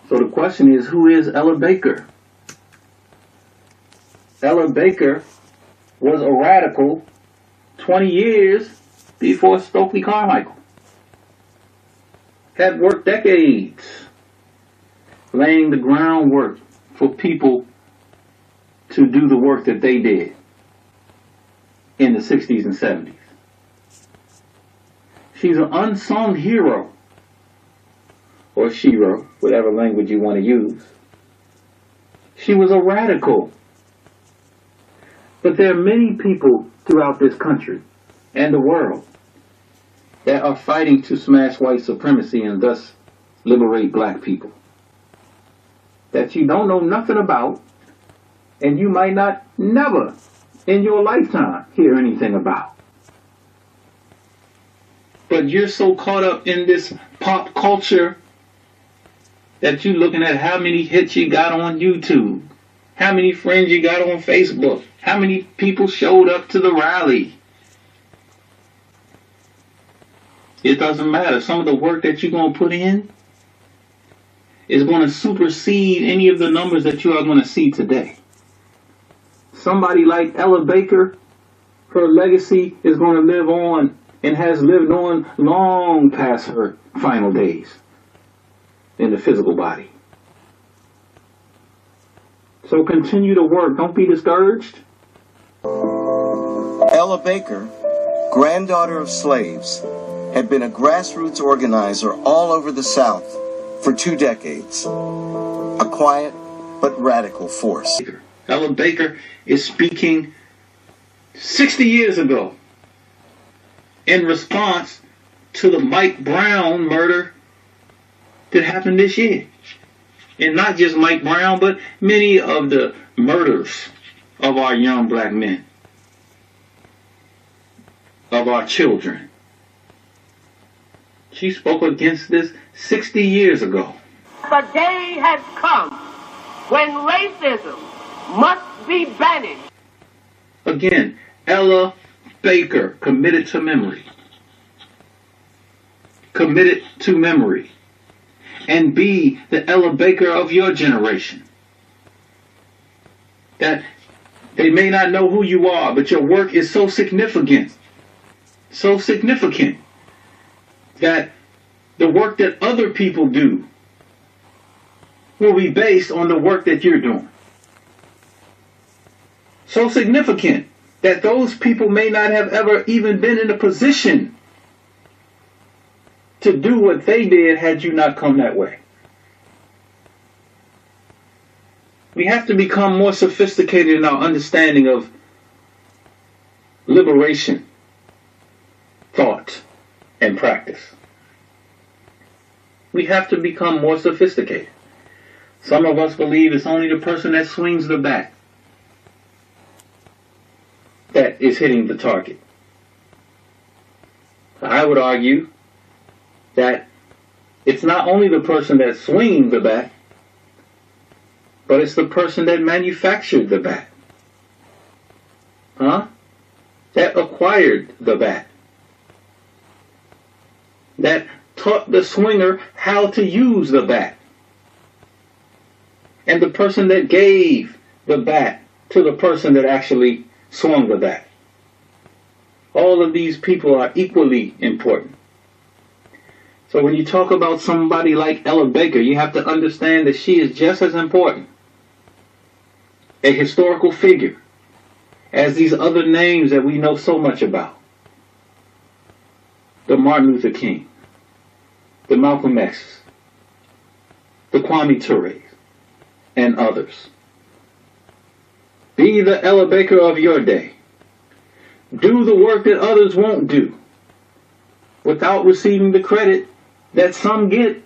So the question is, who is Ella Baker? Ella Baker was a radical 20 years before Stokely Carmichael. Had worked decades laying the groundwork for people to do the work that they did in the 60s and 70s. She's an unsung hero, or shero, whatever language you want to use. She was a radical. But there are many people throughout this country and the world that are fighting to smash white supremacy and thus liberate black people that you don't know nothing about, and you might not never in your lifetime hear anything about. But you're so caught up in this pop culture that you're looking at how many hits you got on YouTube, how many friends you got on Facebook, how many people showed up to the rally. It doesn't matter. Some of the work that you're going to put in is going to supersede any of the numbers that you are going to see today. Somebody like Ella Baker, her legacy is going to live on and has lived on long past her final days in the physical body. So continue to work. Don't be discouraged. Ella Baker, granddaughter of slaves, had been a grassroots organizer all over the South for 2 decades. A quiet but radical force. Ella Baker is speaking 60 years ago in response to the Mike Brown murder that happened this year. And not just Mike Brown, but many of the murders of our young black men, of our children. She spoke against this 60 years ago. The day has come when racism must be banished. Again, Ella Baker, committed to memory. Committed to memory. And be the Ella Baker of your generation. That they may not know who you are, but your work is so significant. So significant that the work that other people do will be based on the work that you're doing. So significant that those people may not have ever even been in a position to do what they did had you not come that way. We have to become more sophisticated in our understanding of liberation, thought, and practice. We have to become more sophisticated. Some of us believe it's only the person that swings the bat that is hitting the target. I would argue that it's not only the person that swings the bat, but it's the person that manufactured the bat. That acquired the bat. That taught the swinger how to use the bat. And the person that gave the bat to the person that actually swung the bat. All of these people are equally important. So when you talk about somebody like Ella Baker, you have to understand that she is just as important a historical figure as these other names that we know so much about. The Martin Luther King, the Malcolm X, the Kwame Ture, and others. Be the Ella Baker of your day. Do the work that others won't do without receiving the credit that some get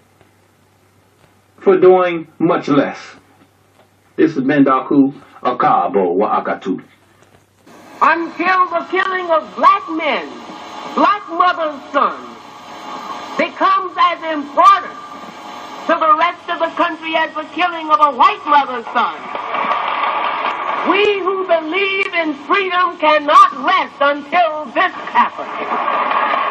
for doing much less. This has been Daku Akabo wa Akatu. Until the killing of black men, black mothers' sons, becomes as important to the rest of the country as the killing of a white mother's son. We who believe in freedom cannot rest until this happens.